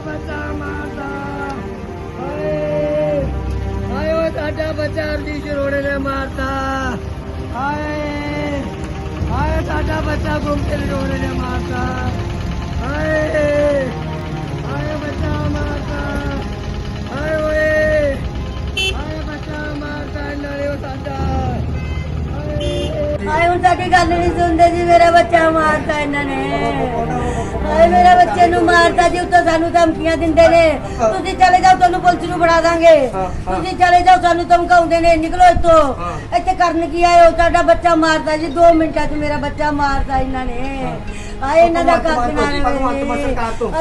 बच्चा मारता आयो साडा बच्चा अरली शरोड़े ने मारता आए आए साडा बच्चा घूमते शरोड़े ने मारता आए आए बच्चा मारता आए ओए आए बच्चा मारता इन्होंने साडा आए ਹੁਣ ਸਾਡੀ ਗੱਲ ਨਹੀਂ ਸੁਣਦੇ ਜੀ ਮੇਰਾ ਬੱਚਾ ਮਾਰਤਾ ਇਹਨਾਂ ਨੇ ਆਏ ਮੇਰੇ ਬੱਚੇ ਨੂੰ ਮਾਰਤਾ ਜੀ ਉੱਤੋਂ ਸਾਨੂੰ ਧਮਕੀਆਂ ਦਿੰਦੇ ਨੇ ਤੁਸੀਂ ਚਲੇ ਜਾਓ ਤੁਹਾਨੂੰ ਪੁਲਿਸ ਨੂੰ ਫੜਾ ਦਾਂਗੇ ਤੁਸੀਂ ਚਲੇ ਜਾਓ ਸਾਨੂੰ ਧਮਕਾਉਂਦੇ ਨੇ ਨਿਕਲੋ ਇੱਥੋਂ ਇੱਥੇ ਕਰਨ ਕੀ ਆਏ ਹੋ ਸਾਡਾ ਬੱਚਾ ਮਾਰਤਾ ਜੀ 2 ਮਿੰਟਾਂ 'ਚ ਮੇਰਾ ਬੱਚਾ ਮਾਰਤਾ ਇਹਨਾਂ ਨੇ ਆਏ ਇਹਨਾਂ ਦਾ ਕੱਖ ਨਾ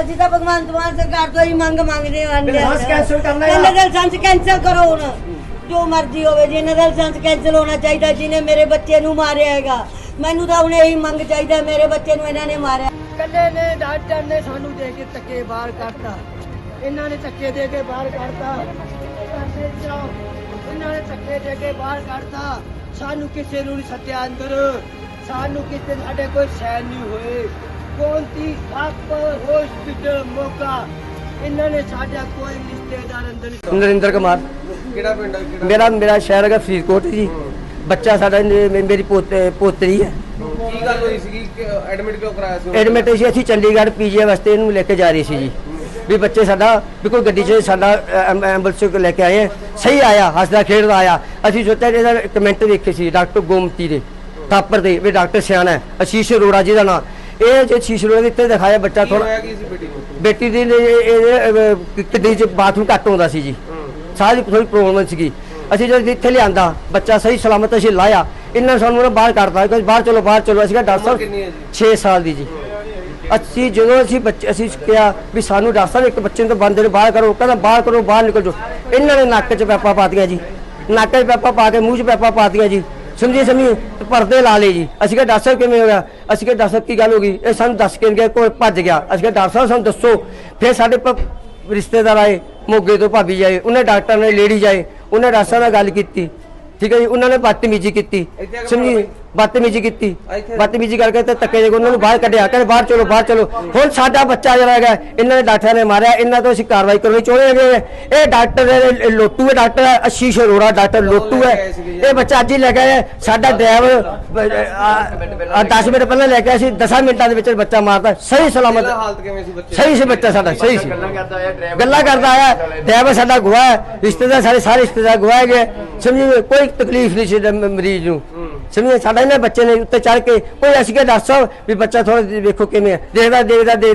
ਅਸੀਂ ਤਾਂ ਭਗਵੰਤ ਮਾਨ ਸਰਕਾਰ ਤੋਂ ਹੀ ਮੰਗ ਮੰਗਦੇ ਹਾਂ ਇਹਨਾਂ ਦਾ ਲਾਇਸੈਂਸ ਕੈਂਸਲ ਕਰੋ ਹੁਣ जो मर्जी हो जी इन्होंने लाइसेंस कैंसिल होना चाहिए जिन्हें मेरे बच्चे नूं मारिया हैगा मैनू तो हुणे यही मंग चाहिए मेरे बच्चे नूं इन्हां ने मारिया कल्ले ने डॉक्टर ने सानू दे के धक्के बाहर करता इन्हां ने धक्के दे के बाहर करता इन्हां ने धक्के दे के बाहर करता सानू किसी नूं नहीं सत्या अंदर सानू किसी साडे कोई सैन नहीं होए कौन सी हॉस्पिटल मौका इन्होंने साडा कोई रिश्तेदार अंदर नरेंद्र कुमार मेरा मेरा शहर है फरीदकोट जी बच्चा साडा मेरी पोतरी है ਕੀ ਗੱਲ ਹੋਈ ਸੀ ਐਡਮਿਟ ਕਿਉਂ ਕਰਾਇਆ ਸੀ ਐਡਮਿਟ ਸੀ ਅਸੀਂ ਚੰਡੀਗੜ੍ਹ ਪੀਜੀ ਵਾਸਤੇ ਇਹਨੂੰ ਲੈ ਕੇ ਜਾ ਰਹੀ ਸੀ ਜੀ ਵੀ ਬੱਚੇ ਸਾਡਾ ਵੀ ਕੋਈ ਗੱਡੀ 'ਚ ਸਾਡਾ ਐਂਬੂਲੈਂਸ ਲੈ ਕੇ ਆਏ ਸਹੀ ਆਇਆ ਹੱਸਦਾ ਖੇਡਦਾ ਆਇਆ ਅਸੀਂ ਸੋਚਿਆ ਇਹਦਾ ਕਮੈਂਟ ਦੇਖੇ ਸੀ ਡਾਕਟਰ ਗੋਮਤੀ ਦੇ ਥਾਪਰ ਦੇ ਵੀ ਡਾਕਟਰ ਸਿਆਣਾ ਹੈ ਅਸ਼ੀਸ਼ ਅਰੋੜਾ ਜੀ ਦਾ ਨਾਂ ਇਹ ਜੇ ਅਸ਼ੀਸ਼ ਅਰੋੜਾ ਦੇ ਉੱਤੇ ਦਿਖਾਇਆ ਬੱਚਾ ਥੋੜਾ ਬੇਟੀ ਦੀ ਕਿਡਨੀ 'ਚ ਬਾਥਰੂਮ ਘੱਟ ਆਉਂਦਾ ਸੀ ਜੀ ਸਾਰੀ ਥੋੜੀ ਪ੍ਰੋਬਲਮ ਸੀਗੀ ਅਸੀਂ ਜਦ ਇੱਥੇ ਲਿਆਂਦਾ ਬੱਚਾ ਸਹੀ ਸਲਾਮਤ ਅਸੀਂ ਲਾਇਆ ਇਹਨਾਂ ਸਾਨੂੰ ਬਾਹਰ ਕੱਢਤਾ ਕਿ ਬਾਹਰ ਚਲੋ ਅਸੀਂ ਕਿਹਾ ਡਾਕਟਰ ਸਾਹਿਬ 6 ਸਾਲ ਦੀ ਜੀ ਅਸੀਂ ਜਦੋਂ ਅਸੀਂ ਕਿਹਾ ਵੀ ਸਾਨੂੰ ਡਾਕਟਰ ਸਾਹਿਬ ਇੱਕ ਬੱਚੇ ਨੂੰ ਤਾਂ ਬੰਦੇ ਨੂੰ ਬਾਹਰ ਕਰੋ ਕਹਿੰਦਾ ਬਾਹਰ ਨਿਕਲ ਜਾਓ ਇਹਨਾਂ ਨੇ ਨੱਕ 'ਚ ਪੈਪਾ ਪਾਤੀਆਂ ਜੀ ਨੱਕ 'ਚ ਪੈਪਾ ਪਾ ਕੇ ਮੂੰਹ 'ਚ ਪੈਪਾ ਪਾਤੀਆਂ ਜੀ ਸਮਝੀ ਪਰਦੇ ਲਾ ਲਏ ਜੀ ਅਸੀਂ ਕਿਹਾ ਡਾਕਟਰ ਸਾਹਿਬ ਕਿਵੇਂ ਹੋ ਗਿਆ ਅਸੀਂ ਕਿਹਾ ਡਾਕਟਰ ਸਾਹਿਬ ਕੀ ਗੱਲ ਹੋ ਗਈ ਇਹ ਸਾਨੂੰ ਦੱਸ ਕੇ ਗਿਆ ਕੋਈ ਭੱਜ ਗਿਆ ਅਸੀਂ ਕਿਹਾ ਡਾਕਟਰ ਸਾਹਿਬ ਸਾਨੂੰ ਦੱਸੋ ਫਿਰ ਸਾਡੇ ਰਿਸ਼ਤੇਦਾਰ ਆਏ ਮੋਗੇ ਤੋਂ ਭਾਬੀ ਜਾਏ ਉਹਨੇ ਡਾਕਟਰ ਨੇ ਲੇਡੀ ਜਾਏ ਉਹਨੇ ਡਾਕਟਰ ਸਾਹਿਬ ਨਾਲ ਗੱਲ ਕੀਤੀ ਠੀਕ ਹੈ ਜੀ ਉਹਨਾਂ ਨੇ ਬਦਤਮੀਜ਼ੀ ਕੀਤੀ ਸਮਝੀ ਬਦਤਮੀਜ਼ੀ ਕਰਕੇ ਤੇ ਧੱਕੇ ਦੇ ਉਹਨਾਂ ਨੂੰ ਬਾਹਰ ਕੱਢਿਆ ਕਹਿੰਦੇ ਬਾਹਰ ਚਲੋ ਹੁਣ ਸਾਡਾ ਬੱਚਾ ਜਿਹੜਾ ਹੈਗਾ ਇਹਨਾਂ ਦੇ ਡਾਕਟਰਾਂ ਨੇ ਮਾਰਿਆ ਇਹਨਾਂ ਤੋਂ ਅਸੀਂ ਕਾਰਵਾਈ ਕਰਨੀ ਚਾਹੁੰਦੇ ਹੈਗੇ ਇਹ ਡਾਕਟਰ ਲੋਟੂ ਹੈ ਡਾਕਟਰ ਅਸ਼ੀਸ਼ ਅਰੋੜਾ ਡਾਕਟਰ ਲੋਟੂ ਹੈ ਇਹ ਬੱਚਾ ਅੱਜ ਹੀ ਲੈ ਗਿਆ ਸਾਡਾ ਡਰਾਈਵਰ 10 ਮਿੰਟ ਪਹਿਲਾਂ ਲੈ ਕੇ ਆਇਆ ਸੀ 10 ਮਿੰਟਾਂ ਦੇ ਵਿੱਚ ਬੱਚਾ ਮਾਰਦਾ ਸਹੀ ਸਲਾਮਤ ਸਹੀ ਸੀ ਬੱਚਾ ਸਾਡਾ ਸਹੀ ਸੀ ਗੱਲਾਂ ਕਰਦਾ ਆਇਆ ਡਰਾਈਵਰ ਸਾਡਾ ਗਵਾਹ ਹੈ ਰਿਸ਼ਤੇਦਾਰ ਸਾਰੇ ਰਿਸ਼ਤੇਦਾਰ ਗਵਾਹ ਹੈਗੇ ਸਮਝੀ ਕੋਈ ਤਕਲੀਫ ਨਹੀਂ ਸੀ ਮਰੀਜ਼ ਨੂੰ ਸਮਝੇ ਸਾਡਾ ਇਹਨਾਂ ਬੱਚੇ ਨੇ ਉੱਤੇ ਚੜ ਕੇ ਕੋਈ ਅਸੀਂ ਕਿਹਾ ਡਾਕਟਰ ਸਾਹਿਬ ਵੀ ਬੱਚਾ ਥੋੜਾ ਵੇਖੋ ਕਿਵੇਂ ਦੇਖਦਾ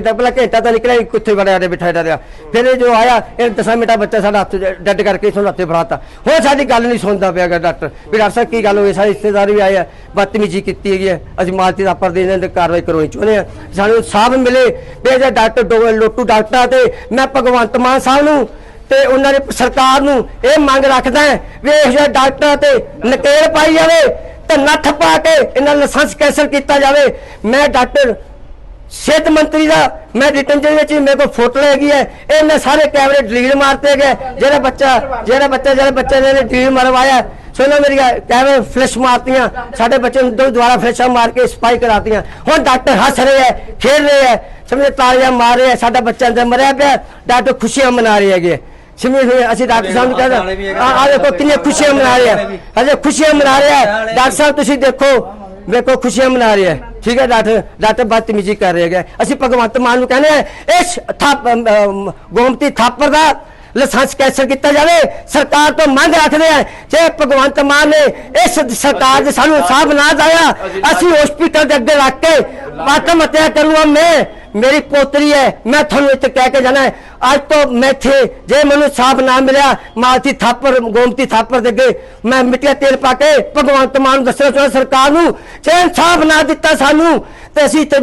ਪਹਿਲਾਂ ਘੰਟਾ ਤਾਂ ਨਿਕਲਿਆ ਕਿੱਥੇ ਵੜਿਆ ਰਿਹਾ ਬਿਠਾਇਆ ਰਿਹਾ ਫਿਰ ਇਹ ਜੋ ਆਇਆ ਇਹ 10 ਮਿੰਟਾਂ ਬੱਚਾ ਸਾਡਾ ਹੱਥ ਡੱਡ ਕਰਕੇ ਸਾਨੂੰ ਹੱਥੇ ਫੜਾਤਾ ਹੁਣ ਸਾਡੀ ਗੱਲ ਨਹੀਂ ਸੁਣਦਾ ਪਿਆ ਡਾਕਟਰ ਵੀ ਡਾਕਟਰ ਸਾਹਿਬ ਕੀ ਗੱਲ ਹੋਈ ਸਾਰੇ ਰਿਸ਼ਤੇਦਾਰ ਵੀ ਆਏ ਆ ਬਦਤਮੀਜ਼ੀ ਕੀਤੀ ਹੈਗੀ ਹੈ ਅਸੀਂ ਮਾਲਤੀ ਦਾ ਦੇ ਇਹਨਾਂ ਤੇ ਕਾਰਵਾਈ ਕਰਵਾਉਣੀ ਚਾਹੁੰਦੇ ਹਾਂ ਸਾਨੂੰ ਇਨਸਾਫ ਮਿਲੇ ਵੀ ਜੇ ਡਾਕਟਰ ਲੋਟੂ ਡਾਕਟਰ ਤੇ ਮੈਂ ਭਗਵੰਤ ਮਾਨ ਸਾਹਿਬ ਨੂੰ ਤੇ ਉਹਨਾਂ ਨੇ ਸਰਕਾਰ ਨੂੰ ਇਹ ਮੰਗ ਰੱਖਦਾ ਵੀ ਇਹੋ ਜਿਹੇ ਡਾਕਟਰਾਂ ਤੇ ਨਕੇਲ ਪਾਈ ਜਾਵੇ ਤੇ ਨੱਥ ਪਾ ਕੇ ਇਹਨਾਂ ਲਾਇਸੈਂਸ ਕੈਂਸਲ ਕੀਤਾ ਜਾਵੇ ਮੈਂ ਡਾਕਟਰ ਸਿਹਤ ਮੰਤਰੀ ਦਾ ਮੈਂ ਰਿਟਨ ਦੇ ਵਿੱਚ ਮੇਰੇ ਕੋਲ ਫੋਟੋ ਹੈਗੀ ਹੈ ਇਹਨੇ ਸਾਰੇ ਕੈਮਰੇ ਡਿਲੀਟ ਮਾਰਤੇ ਗਏ ਜਿਹੜਾ ਬੱਚੇ ਨੇ ਡਿਲੀਟ ਮਰਵਾਇਆ ਸੁਣੋ ਮੇਰੀ ਕੈਮਰੇ ਫਲੈਸ਼ ਮਾਰਤੀਆਂ ਸਾਡੇ ਬੱਚੇ ਨੂੰ ਦੁਬਾਰਾ ਫਲੈਸ਼ਾਂ ਮਾਰ ਕੇ ਸਫਾਈ ਕਰਾਤੀਆਂ ਹੁਣ ਡਾਕਟਰ ਹੱਸ ਰਹੇ ਹੈ ਖੇਡ ਰਹੇ ਹੈ ਸਮਝੇ ਤਾਲੀਆਂ ਮਾਰ ਰਹੇ ਸਾਡਾ ਬੱਚਾ ਅੰਦਰ ਮਰਿਆ ਪਿਆ ਡਾਕਟਰ ਖੁਸ਼ੀਆਂ ਮਨਾ ਰਹੇ ਹੈਗੇ ਅਸੀਂ ਡਾਕਟਰ ਸਾਹਿਬ ਨੂੰ ਕਹਿੰਦੇ ਆ ਦੇਖੋ ਕਿੰਨੀਆਂ ਖੁਸ਼ੀਆਂ ਮਨਾ ਰਹੇ ਆ ਹਜੇ ਖੁਸ਼ੀਆਂ ਮਨਾ ਰਿਹਾ ਡਾਕਟਰ ਸਾਹਿਬ ਤੁਸੀਂ ਵੇਖੋ ਖੁਸ਼ੀਆਂ ਮਨਾ ਰਿਹਾ ਠੀਕ ਹੈ ਡਾਕਟਰ ਬਦਤਮੀਜ਼ੀ ਕਰ ਰਹੇ ਹੈਗੇ ਅਸੀਂ ਭਗਵੰਤ ਮਾਨ ਨੂੰ ਕਹਿੰਦੇ ਇਸ ਗੋਮਤੀ ਥਾਪਰ ਦਾ ਲਾਇਸੈਂਸ ਕੈਂਸਲ ਕੀਤਾ ਜਾਵੇ ਸਰਕਾਰ ਤੋਂ ਮੰਗ ਰੱਖਦੇ ਆ ਜੇ ਭਗਵੰਤ ਮਾਨ ਨੇ ਇਸ ਸਰਕਾਰ ਦੇ ਸਾਨੂੰ ਇਨਸਾਫ ਨਾ ਦਿਆ ਅਸੀਂ ਹਸਪੀਟਲ ਦੇ ਅੱਗੇ ਰੱਖ ਕੇ ਆਤਮ ਹੱਤਿਆ ਕਰੂੰਗਾ ਮੈਂ मेरी पोतरी है मैं थानू इत्थे कह के जाना है आज तो मैं थे जे मैनू साफ ना मिलिया मालती थापर गोमती थापर दे अगे मैं मिट्टिया तेल पा के भगवंत मान दसना चाहता सरकार नू जे इंसाफ ना दिता सानू ते असीं ते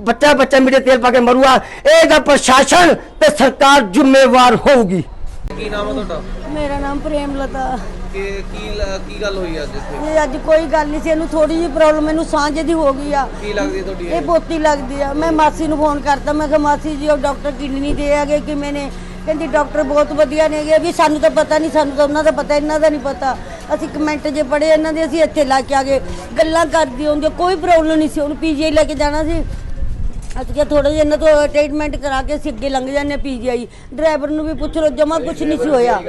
बच्चा मिट्टिया तेल पा के मरूगा इहदा प्रशासन ते सरकार जिम्मेवार होगी। ਕੀ ਨਾਮ ਹੈ ਤੁਹਾਡਾ? ਮੇਰਾ ਨਾਮ ਪ੍ਰੇਮਲਤਾ। ਕੀ ਗੱਲ ਹੋਈ ਅੱਜ ਇੱਥੇ? ਇਹ ਅੱਜ ਕੋਈ ਗੱਲ ਨਹੀਂ ਸੀ ਇਹਨੂੰ ਥੋੜੀ ਜਿਹੀ ਪ੍ਰੋਬਲਮ ਮੈਨੂੰ ਸਾਂਝੇ ਦੀ ਹੋ ਗਈ ਆ। ਕੀ ਲੱਗਦੀ ਤੁਹਾਡੀ? ਇਹ ਪੋਤੀ ਲੱਗਦੀ ਆ। ਮੈਂ ਮਾਸੀ ਨੂੰ ਫੋਨ ਕਰਤਾ ਮੈਂ ਕਿਹਾ ਮਾਸੀ ਜੀ ਉਹ ਡਾਕਟਰ ਕਿਡਨੀ ਦੇ ਆਗੇ ਕਿਵੇਂ ਨੇ ਕਹਿੰਦੀ ਡਾਕਟਰ ਬਹੁਤ ਵਧੀਆ ਨੇਗੇ ਵੀ ਸਾਨੂੰ ਤਾਂ ਪਤਾ ਨਹੀਂ ਸਾਨੂੰ ਤਾਂ ਉਹਨਾਂ ਦਾ ਪਤਾ ਇਹਨਾਂ ਦਾ ਨਹੀਂ ਪਤਾ ਅਸੀਂ ਕਮੈਂਟ ਜੇ ਪੜ੍ਹੇ ਇਹਨਾਂ ਦੇ ਅਸੀਂ ਇੱਥੇ ਲਾ ਕੇ ਆ ਗਏ ਗੱਲਾਂ ਕਰਦੀ ਹੁੰਦੀ ਕੋਈ ਪ੍ਰੋਬਲਮ ਨਹੀਂ ਸੀ ਉਹਨੂੰ ਪੀਜੀਆਈ ਲੈ ਕੇ ਜਾਣਾ ਸੀ ਅਸੀਂ ਕਿਹਾ ਥੋੜਾ ਜਿਹਾ ਇਹਨਾਂ ਤੋਂ ਟ੍ਰੀਟਮੈਂਟ ਕਰਾ ਕੇ ਅਸੀਂ ਅੱਗੇ ਲੰਘ ਜਾਂਦੇ ਪੀਜੀਆਈ। ਡਰਾਈਵਰ ਨੂੰ ਵੀ ਪੁੱਛ ਲਓ, ਜਮਾ ਕੁਝ ਨਹੀਂ ਸੀ ਹੋਇਆ।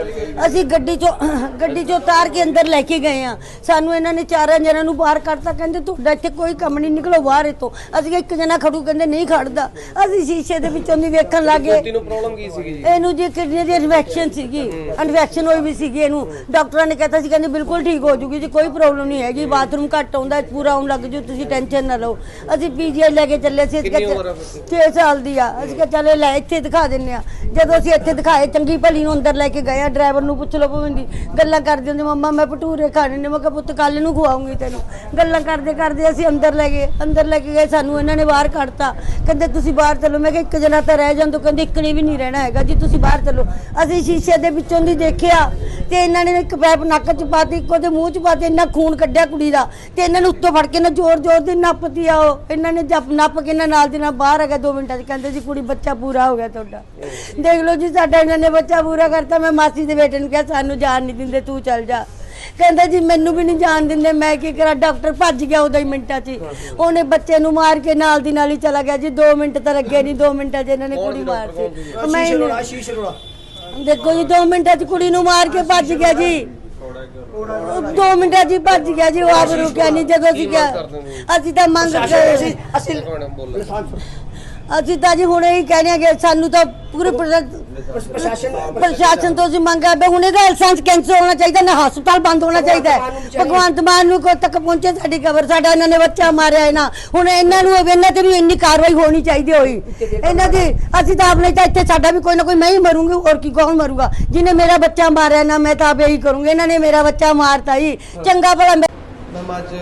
ਅਸੀਂ ਗੱਡੀ ਚੋਂ ਉਤਾਰ ਕੇ ਅੰਦਰ ਲੈ ਕੇ ਗਏ ਆ। ਸਾਨੂੰ ਇਹਨਾਂ ਨੇ ਚਾਰਾਂ ਜਣਾਂ ਨੂੰ ਬਾਹਰ ਕੱਢਤਾ, ਕਹਿੰਦੇ ਤੁਹਾਡਾ ਇੱਥੇ ਕੋਈ ਕੰਮ ਨਹੀਂ, ਨਿਕਲੋ ਬਾਹਰ ਇੱਥੋਂ। ਅਸੀਂ ਕਿਹਾ ਇੱਕ ਜਣਾ ਖੜੂ, ਕਹਿੰਦੇ ਨਹੀਂ ਖੜਦਾ। ਅਸੀਂ ਸ਼ੀਸ਼ੇ ਦੇ ਵਿੱਚੋਂ ਦੀ ਵੇਖਣ ਲੱਗੇ। ਪੋਤੀ ਨੂੰ ਪ੍ਰੋਬਲਮ ਕੀ ਸੀਗੀ ਜੀ? ਇਹਨੂੰ ਜੀ ਕਿਡਨੀ ਦੀ ਇਨਫੈਕਸ਼ਨ ਸੀਗੀ, ਇਨਫੈਕਸ਼ਨ ਹੋਈ ਵੀ ਸੀਗੀ ਇਹਨੂੰ। ਡਾਕਟਰਾਂ ਨੇ ਕਹਿਤਾ ਸੀ, ਕਹਿੰਦੇ ਬਿਲਕੁਲ ਠੀਕ ਹੋ ਜੂਗੀ ਜੀ, ਕੋਈ ਪ੍ਰੋਬਲਮ ਨਹੀਂ ਹੈਗੀ, ਬਾਥਰੂਮ ਘੱਟ ਆਉਂਦਾ, ਪੂਰਾ ਆਉਣ ਲੱਗ ਜੂ, ਤੁਸੀਂ ਟੈਨਸ਼ਨ ਨਾ ਲਓ। ਅਸੀਂ ਪੀਜੀਆਈ ਲੈ ਕੇ ਚੱਲੇ ਸੀ। ਕਿੰਨੀ ਉਮਰ ਹੈ? 6 ਸਾਲ ਦੀ ਆ। ਅਸੀਂ ਕਿਹਾ ਚੱਲ ਲੈ ਇੱਥੇ ਦਿਖਾ ਦਿੰਨੇ ਆ। ਜਦੋਂ ਅਸੀਂ ਇੱਥੇ ਦਿਖਾਏ, ਚੰਗੀ ਭਲੀ ਨੂੰ ਅੰਦਰ ਲੈ ਕੇ ਗਏ ਆ। ਡਰਾਈਵਰ ਨੂੰ ਪੁੱਛ ਲਓ ਭਾਵੇਂ ਦੀ ਗੱਲਾਂ ਕਰਦੇ ਹੁੰਦੇ, ਮੰਮਾ ਮੈਂ ਭਟੂਰੇ ਖਾਣੇ ਨੇ। ਮੈਂ ਕਿਹਾ ਪੁੱਤ ਕੱਲ ਨੂੰ ਖਵਾਉਂਗੀ ਤੈਨੂੰ। ਗੱਲਾਂ ਕਰਦੇ ਕਰਦੇ ਅਸੀਂ ਅੰਦਰ ਲੈ ਕੇ ਗਏ। ਸਾਨੂੰ ਇਹਨਾਂ ਨੇ ਬਾਹਰ ਕੱਢਤਾ, ਕਹਿੰਦੇ ਤੁਸੀਂ ਬਾਹਰ ਚਲੋ। ਮੈਂ ਕਿਹਾ ਇੱਕ ਜਣਾ ਤਾਂ ਰਹਿ ਜਾਂਦਾ। ਕਹਿੰਦੇ ਇੱਕ ਨੇ ਵੀ ਨਹੀਂ ਰਹਿਣਾ ਹੈਗਾ ਜੀ, ਤੁਸੀਂ ਬਾਹਰ ਚਲੋ। ਅਸੀਂ ਸ਼ੀਸ਼ੇ ਦੇ ਵਿੱਚੋਂ ਦੀ ਦੇਖਿਆ ਤੇ ਇਹਨਾਂ ਨੇ ਇੱਕ ਪੈਪ ਨੱਕ 'ਚ ਪਾਤੀ, ਇੱਕ ਉਹਦੇ ਮੂੰਹ 'ਚ ਪਾਤੀ। ਇੰਨਾ ਖੂਨ ਕੱਢਿਆ ਕੁੜੀ ਦਾ ਤੇ ਇਹਨਾਂ ਨੇ ਉੱਤੋਂ ਫੜ ਕੇ ਨਾ ਜ਼ੋਰ ਦੀ ਨੱਪਤੀ ਆ। ਉਹ ਇਹਨਾਂ ਨੇ ਨੱਪ ਕੇ ਨਾਲ ਦੀ ਨਾਲ ਬਾਹਰ ਆ ਗਿਆ 2 ਮਿੰਟਾਂ 'ਚ। ਕਹਿੰਦੇ ਜੀ ਕੁੜੀ ਬੱਚਾ ਪੂਰਾ ਹੋ ਗਿਆ ਤੁਹਾਡਾ। ਦੇਖ ਲਓ ਜੀ, ਸਾਡਾ ਇਹਨਾਂ ਨੇ ਬੱਚਾ ਪੂਰਾ ਕਰਤਾ। ਮੈਂ ਮਾਸੀ ਦੇ ਬੇਟੇ ਨੂੰ ਕਿਹਾ ਸਾਨੂੰ ਜਾਣ ਨਹੀਂ ਦਿੰਦੇ, ਤੂੰ ਚੱਲ ਜਾ। ਕਹਿੰਦਾ ਜੀ ਮੈਨੂੰ ਵੀ ਨਹੀਂ ਜਾਣ ਦਿੰਦੇ, ਮੈਂ ਕੀ ਕਰਾਂ। ਡਾਕਟਰ ਭੱਜ ਗਿਆ ਉਦੋਂ ਹੀ ਮਿੰਟਾਂ 'ਚ। ਉਹਨੇ ਬੱਚੇ ਨੂੰ ਮਾਰ ਕੇ ਨਾਲ ਦੀ ਨਾਲ ਹੀ ਚਲਾ ਗਿਆ ਜੀ। 2 ਮਿੰਟ ਤਾਂ ਲੱਗੇ ਨਹੀਂ, 2 ਮਿੰਟਾਂ 'ਚ ਇਹਨਾਂ ਨੇ ਕੁੜੀ ਮਾਰਤੀ। ਦੇਖੋ ਜੀ 2 ਮਿੰਟਾਂ 'ਚ ਕੁੜੀ ਨੂੰ ਮਾਰ ਕੇ ਭੱਜ ਗਿਆ ਜੀ। 2 ਮਿੰਟਾਂ 'ਚ ਹੀ ਭੱਜ ਗਿਆ ਜੀ। ਉਹ ਆਪ ਰੁਕਿਆ ਨਹੀਂ। ਜਦੋਂ ਅਸੀਂ ਕਿਹਾ, ਅਸੀਂ ਤਾਂ ਮੰਗ ਰਹੇ ਸੀ। ਅਸੀਂ ਤਾਂ ਜੀ ਹੁਣ ਇਹੀ ਕਹਿੰਦੇ ਆ ਕਿ ਸਾਨੂੰ ਤਾਂ ਪੂਰੇ ਪ੍ਰਸ਼ਾਸਨ ਤੋਂ ਅਸੀਂ ਮੰਗਾ ਵੀ ਹੁਣ ਇਹਦਾ ਲਾਇਸੈਂਸ ਕੈਂਸਲ ਹੋਣਾ ਚਾਹੀਦਾ, ਨਾ ਹਸਪਤਾਲ ਬੰਦ ਹੋਣਾ ਚਾਹੀਦਾ ਹੈ। ਭਗਵੰਤ ਮਾਨ ਨੂੰ ਕੋਲ ਤੱਕ ਪਹੁੰਚੇ ਸਾਡੀ ਖਬਰ। ਸਾਡਾ ਇਹਨਾਂ ਨੇ ਬੱਚਾ ਮਾਰਿਆ ਹੈ ਨਾ, ਹੁਣ ਇਹਨਾਂ ਨੂੰ ਇਹਨਾਂ ਤੇ ਵੀ ਇੰਨੀ ਕਾਰਵਾਈ ਹੋਣੀ ਚਾਹੀਦੀ ਹੋਈ ਇਹਨਾਂ ਦੀ। ਅਸੀਂ ਤਾਂ ਆਪਣੇ ਤਾਂ ਇੱਥੇ ਸਾਡਾ ਵੀ ਕੋਈ ਨਾ ਕੋਈ, ਮੈਂ ਹੀ ਮਰੂੰਗੀ, ਹੋਰ ਕੀ ਕੌਣ ਮਰੂਗਾ। ਜਿਹਨੇ ਮੇਰਾ ਬੱਚਾ ਮਾਰਿਆ ਨਾ, ਮੈਂ ਤਾਂ ਆਪ ਇਹੀ ਕਰੂੰਗੀ। ਇਹਨਾਂ ਨੇ ਮੇਰਾ ਬੱਚਾ ਮਾਰਤਾ ਹੀ, चंगा भला। मैम आज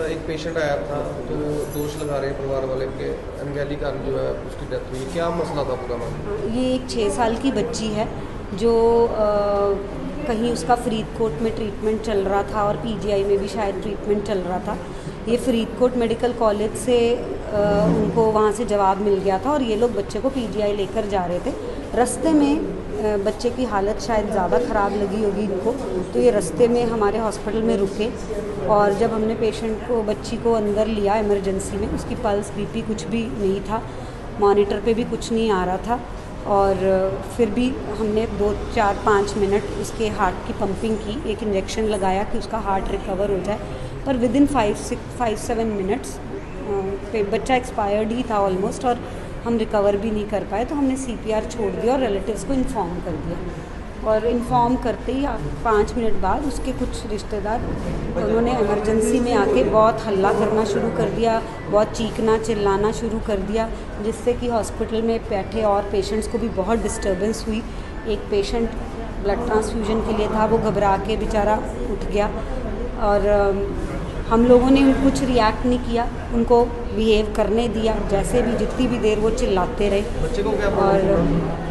एक पेशेंट आया था तो दोष लगा रहे हैं परिवार वाले के अनगैली कारण जो है उसकी डेथ हुई। क्या मसला था पूरा मैम? ये एक 6 साल की बच्ची है जो कहीं उसका फरीदकोट में ट्रीटमेंट चल रहा था और पीजीआई में भी शायद ट्रीटमेंट चल रहा था। ये फरीदकोट मेडिकल कॉलेज से उनको वहाँ से जवाब मिल गया था और ये लोग बच्चे को पीजीआई लेकर जा रहे थे। रास्ते में बच्चे की हालत शायद ज़्यादा ख़राब लगी होगी इनको, तो ये रास्ते में हमारे हॉस्पिटल में रुके और जब हमने पेशेंट को, बच्ची को अंदर लिया इमरजेंसी में, उसकी पल्स बीपी कुछ भी नहीं था, मॉनिटर पे भी कुछ नहीं आ रहा था और फिर भी हमने 2, 4, 5 मिनट उसके हार्ट की पंपिंग की, एक इंजेक्शन लगाया कि उसका हार्ट रिकवर हो जाए। पर विद इन 5-7 मिनट्स बच्चा एक्सपायर्ड ही था ऑलमोस्ट और हम रिकवर भी नहीं कर पाए। तो हमने CPR छोड़ दिया और रिलेटिव्स को इन्फॉर्म कर दिया और इन्फॉर्म करते ही 5 मिनट बाद उसके कुछ रिश्तेदार उन्होंने इमरजेंसी में आके बहुत हल्ला करना शुरू कर दिया, बहुत चीखना चिल्लाना शुरू कर दिया, जिससे कि हॉस्पिटल में बैठे और पेशेंट्स को भी बहुत डिस्टर्बेंस हुई। एक पेशेंट ब्लड ट्रांसफ्यूजन के लिए था, वो घबरा के बेचारा उठ गया और हम लोगों ने कुछ रिएक्ट नहीं किया, उनको बिहेव करने दिया जैसे भी, जितनी भी देर वो चिल्लाते रहे। बच्चे को क्या और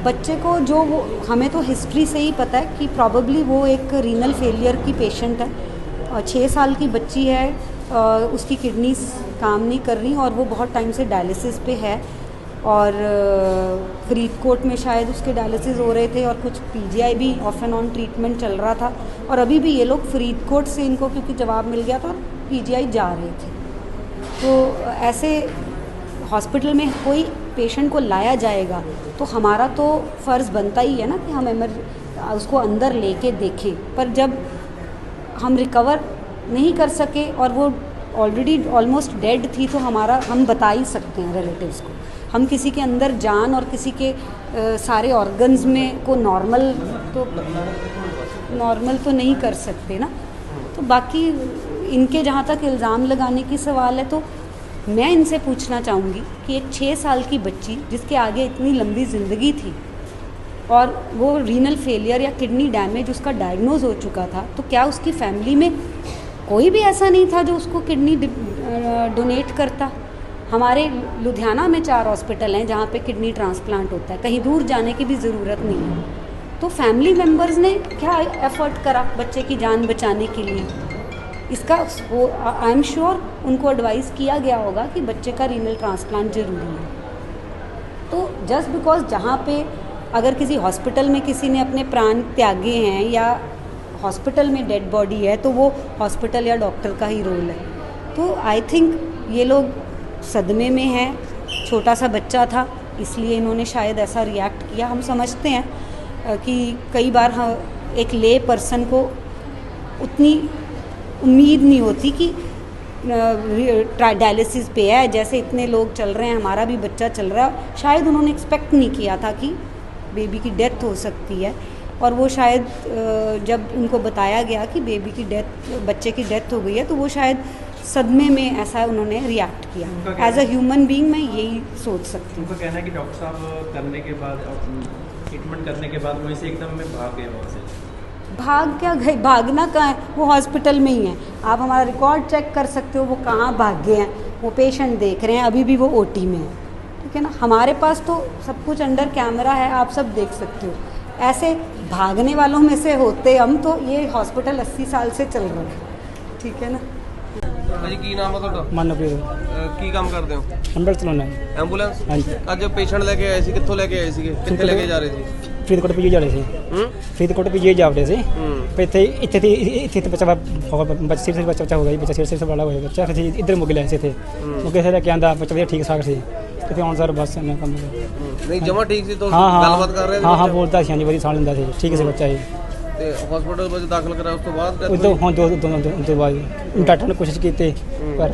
बच्चे को जो वो, हमें तो हिस्ट्री से ही पता है कि प्रॉबेबली वो एक रीनल फेलियर की पेशेंट है और 6 साल की बच्ची है, उसकी किडनीज काम नहीं कर रही और वो बहुत टाइम से डायलिसिस पे है और फरीदकोट में शायद उसके डायलिसिस हो रहे थे और कुछ पीजीआई भी ऑफ एंड ऑन ट्रीटमेंट चल रहा था और अभी भी ये लोग फरीदकोट से इनको क्योंकि जवाब मिल गया था पीजीआई जा रहे थे। तो ऐसे हॉस्पिटल में कोई पेशेंट को लाया जाएगा तो हमारा तो फ़र्ज़ बनता ही है ना कि हम उसको अंदर लेके देखें, पर जब हम रिकवर नहीं कर सके और वो ऑलरेडी ऑलमोस्ट डेड थी तो हम बता ही सकते हैं रिलेटिव्स को। हम किसी के अंदर जान और किसी के सारे ऑर्गन्स में को नॉर्मल तो नहीं कर सकते ना। तो बाकी इनके जहाँ तक इल्ज़ाम लगाने की सवाल है तो मैं इनसे पूछना चाहूँगी कि एक 6 साल की बच्ची जिसके आगे इतनी लंबी ज़िंदगी थी और वो रीनल फेलियर या किडनी डैमेज उसका डायग्नोज हो चुका था, तो क्या उसकी फैमिली में कोई भी ऐसा नहीं था जो उसको किडनी डोनेट करता? हमारे लुधियाना में 4 हॉस्पिटल हैं जहाँ पे किडनी ट्रांसप्लांट होता है, कहीं दूर जाने की भी ज़रूरत नहीं है। तो फैमिली मेम्बर्स ने क्या एफर्ट करा बच्चे की जान बचाने के लिए? इसका आई एम श्योर उनको एडवाइस किया गया होगा कि बच्चे का रीनल ट्रांसप्लांट ज़रूरी है। तो जस्ट बिकॉज जहाँ पे अगर किसी हॉस्पिटल में किसी ने अपने प्राण त्यागे हैं या हॉस्पिटल में डेड बॉडी है तो वो हॉस्पिटल या डॉक्टर का ही रोल है। तो आई थिंक ये लोग सदमे में हैं छोटा सा बच्चा था, इसलिए इन्होंने शायद ऐसा रिएक्ट किया। हम समझते हैं कि कई बार एक ले पर्सन को उतनी उम्मीद नहीं होती कि डायलिसिस पे है, जैसे इतने लोग चल रहे हैं, हमारा भी बच्चा चल रहा है, शायद उन्होंने एक्सपेक्ट नहीं किया था कि बेबी की डेथ हो सकती है। और वो शायद जब उनको बताया गया कि बेबी की डेथ, बच्चे की डेथ हो गई है, तो वो शायद सदमे में ऐसा उन्होंने रिएक्ट किया। एज अ ह्यूमन बीइंग मैं यही सोच सकती हूँ। उनका कहना है कि डॉक्टर साहब करने के बाद, ट्रीटमेंट करने के बाद वहीं से एकदम में भाग गए वहाँ से। भाग क्या गए, भागना कहाँ है, वो हॉस्पिटल में ही है। आप हमारा रिकॉर्ड चेक कर सकते हो, वो कहाँ भाग गए हैं। वो पेशेंट देख रहे हैं, अभी भी वो ओटी में है, ठीक है ना। हमारे पास तो सब कुछ अंडर कैमरा है, आप सब देख सकते हो। ऐसे भागने वालों में से होते हम, तो ये हॉस्पिटल 80 साल से चल रहा है, ठीक है ना। ਭਾਜੀ ਕੀ ਨਾਮ ਆ ਤੁਹਾਡਾ? ਮਨਪ੍ਰੀਤ ਕੀ ਕੰਮ ਕਰਦੇ ਹੋ? ਅੰਬਰ ਚਲਾਉਣਾ ਐਂਬੂਲੈਂਸ? ਹਾਂਜੀ ਅੱਜ ਪੇਸ਼ੈਂਟ ਲੈ ਕੇ ਆਏ ਸੀ, ਕਿੱਥੋਂ ਲੈ ਕੇ ਆਏ ਸੀਗੇ, ਕਿੱਥੇ ਲੈ ਕੇ ਜਾ ਰਹੇ ਸੀ? ਫਰੀਦਕੋਟ ਪੀਜੀ ਜਾ ਰਹੇ ਸੀ ਹੂੰ ਫਰੀਦਕੋਟ ਪੀਜੀ ਜਾ ਰਹੇ ਸੀ ਹੂੰ ਪਰ ਇੱਥੇ ਤੇ ਬੱਚਾ ਬੱਚੇ ਸਿਰ ਬੱਚਾ ਹੋ ਗਿਆ ਜੀ, ਬੱਚਾ ਸਿਰ ਵਾਲਾ ਹੋਇਆ ਬੱਚਾ, ਫਿਰ ਅਸੀਂ ਇੱਧਰ ਮੁੱਕ ਲਿਆ ਸੀ ਇੱਥੇ ਮੁੱਕੇ ਸੇ ਲੈ ਕੇ ਆਂਦਾ ਬੱਚਾ ਵਧੀਆ ਠੀਕ ਠਾਕ ਸੀ। ਇੱਥੇ ਆਉਣ ਸਾਰ ਬਸ ਇੰਨਾ ਕੰਮ ਹੋ ਗਿਆ। ਨਹੀਂ ਜਮਾ ਠੀਕ ਸੀ ਤੋਂ ਹਾਂ ਗੱਲਬਾਤ ਕਰ ਰਹੇ ਸੀ? ਹਾਂ ਬੋਲਦਾ ਸੀ, ਹਾਂਜੀ ਵਧੀਆ ਸਾਲ ਹੁੰਦਾ ਸੀ, ਠੀਕ ਸੀ ਬੱਚਾ ਜੀ। ਤੇ ਹਸਪੀਟਲ ਵਿੱਚ ਦਾਖਲ ਕਰਾਇਆ, ਉਸ ਤੋਂ ਬਾਅਦ death ਉਦੋਂ ਹੋਈ? ਹੁਣ ਦੋ ਬਾਅਦ ਡਾਕਟਰ ਨੇ ਕੋਸ਼ਿਸ਼ ਕੀਤੀ ਪਰ